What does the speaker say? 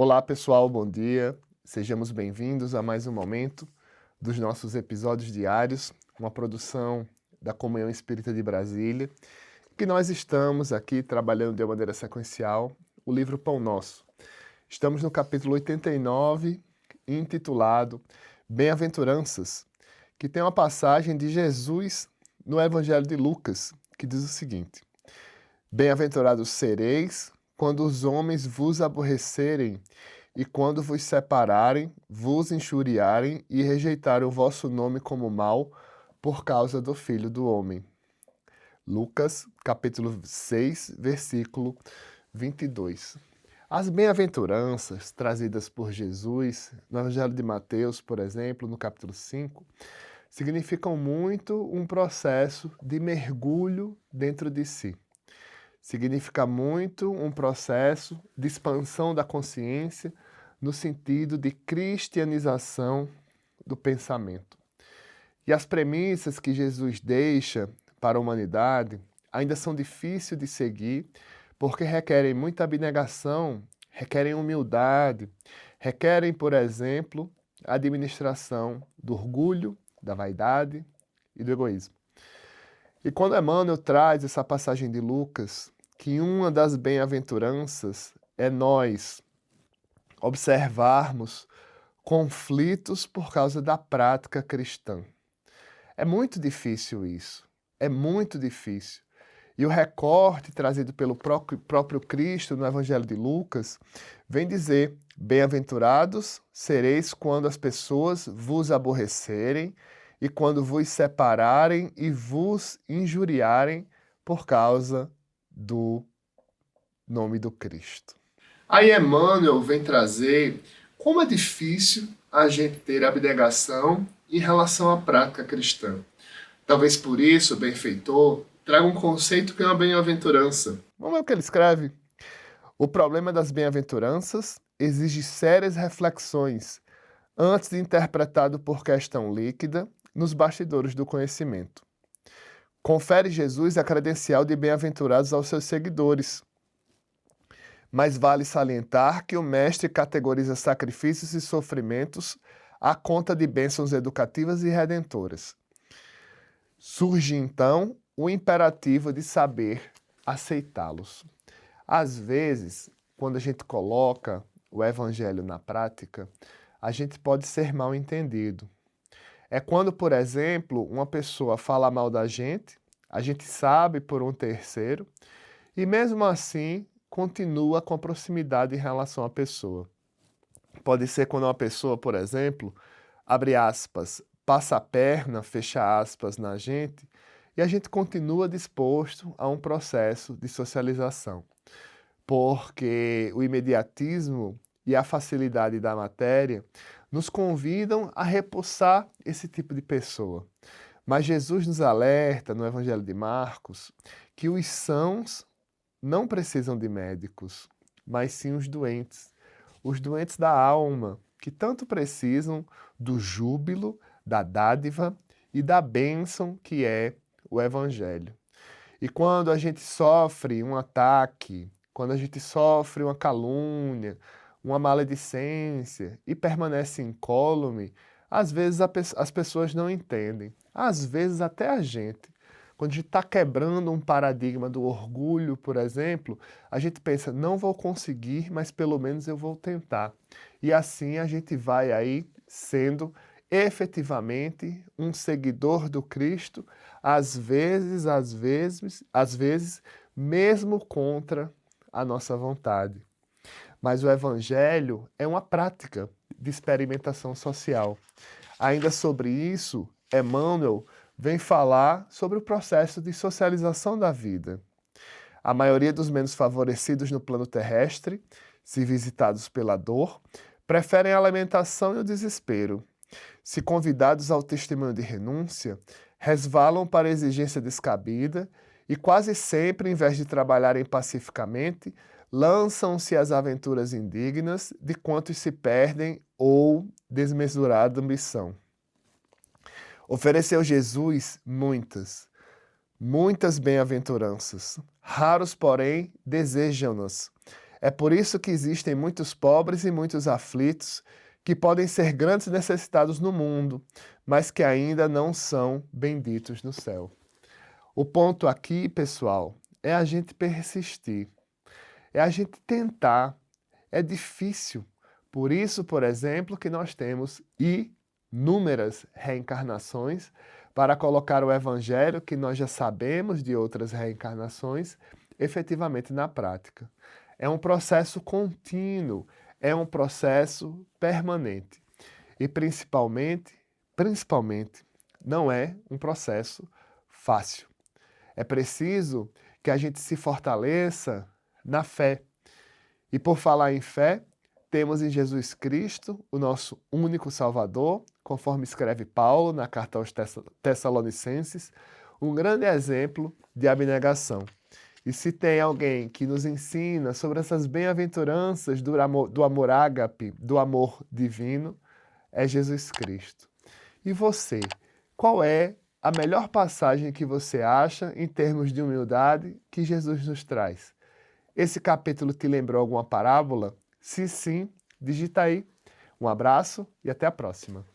Olá pessoal, bom dia. Sejamos bem-vindos a mais um momento dos nossos episódios diários, uma produção da Comunhão Espírita de Brasília, que nós estamos aqui trabalhando de maneira sequencial o livro Pão Nosso. Estamos no capítulo 89, intitulado Bem-aventuranças, que tem uma passagem de Jesus no Evangelho de Lucas, que diz o seguinte: Bem-aventurados sereis quando os homens vos aborrecerem e quando vos separarem, vos injuriarem e rejeitarem o vosso nome como mal por causa do Filho do Homem. Lucas, capítulo 6, versículo 22. As bem-aventuranças trazidas por Jesus no Evangelho de Mateus, por exemplo, no capítulo 5, significam muito um processo de mergulho dentro de si. Significa muito um processo de expansão da consciência no sentido de cristianização do pensamento. E as premissas que Jesus deixa para a humanidade ainda são difíceis de seguir, porque requerem muita abnegação, requerem humildade, requerem, por exemplo, a administração do orgulho, da vaidade e do egoísmo. E quando Emmanuel traz essa passagem de Lucas, que uma das bem-aventuranças é nós observarmos conflitos por causa da prática cristã. É muito difícil isso, é muito difícil. E o recorte trazido pelo próprio Cristo no Evangelho de Lucas vem dizer: bem-aventurados sereis quando as pessoas vos aborrecerem e quando vos separarem e vos injuriarem por causa do nome do Cristo. Aí Emmanuel vem trazer como é difícil a gente ter abnegação em relação à prática cristã. Talvez por isso o benfeitor traga um conceito que é uma bem-aventurança. Vamos ver o que ele escreve. O problema das bem-aventuranças exige sérias reflexões antes de interpretado por questão líquida nos bastidores do conhecimento. Confere Jesus a credencial de bem-aventurados aos seus seguidores. Mas vale salientar que o mestre categoriza sacrifícios e sofrimentos à conta de bênçãos educativas e redentoras. Surge então o imperativo de saber aceitá-los. Às vezes, quando a gente coloca o evangelho na prática, a gente pode ser mal entendido. É quando, por exemplo, uma pessoa fala mal da gente, a gente sabe por um terceiro, e mesmo assim continua com a proximidade em relação à pessoa. Pode ser quando uma pessoa, por exemplo, abre aspas, passa a perna, fecha aspas, na gente, e a gente continua disposto a um processo de socialização. Porque o imediatismo e a facilidade da matéria nos convidam a repulsar esse tipo de pessoa. Mas Jesus nos alerta no Evangelho de Marcos que os sãos não precisam de médicos, mas sim os doentes da alma, que tanto precisam do júbilo, da dádiva e da bênção que é o Evangelho. E quando a gente sofre um ataque, quando a gente sofre uma calúnia, uma maledicência e permanece incólume, às vezes as pessoas não entendem. Às vezes até a gente. Quando a gente está quebrando um paradigma do orgulho, por exemplo, a gente pensa, não vou conseguir, mas pelo menos eu vou tentar. E assim a gente vai aí sendo efetivamente um seguidor do Cristo, às vezes, mesmo contra a nossa vontade. Mas o Evangelho é uma prática de experimentação social. Ainda sobre isso, Emmanuel vem falar sobre o processo de socialização da vida. A maioria dos menos favorecidos no plano terrestre, se visitados pela dor, preferem a alimentação e o desespero. Se convidados ao testemunho de renúncia, resvalam para a exigência descabida e quase sempre, em vez de trabalharem pacificamente, lançam-se às aventuras indignas de quantos se perdem ou desmesurada ambição. Ofereceu Jesus muitas bem-aventuranças. Raros, porém, desejam-nas. É por isso que existem muitos pobres e muitos aflitos que podem ser grandes necessitados no mundo, mas que ainda não são benditos no céu. O ponto aqui, pessoal, é a gente persistir, é a gente tentar. É difícil. Por isso, por exemplo, que nós temos inúmeras reencarnações para colocar o evangelho, que nós já sabemos de outras reencarnações, efetivamente na prática. É um processo contínuo, é um processo permanente. E principalmente, não é um processo fácil. É preciso que a gente se fortaleça na fé. E por falar em fé, temos em Jesus Cristo, o nosso único Salvador, conforme escreve Paulo na carta aos Tessalonicenses, um grande exemplo de abnegação. E se tem alguém que nos ensina sobre essas bem-aventuranças do amor ágape, do amor divino, é Jesus Cristo. E você, qual é a melhor passagem que você acha, em termos de humildade, que Jesus nos traz? Esse capítulo te lembrou alguma parábola? Se sim, digita aí. Um abraço e até a próxima.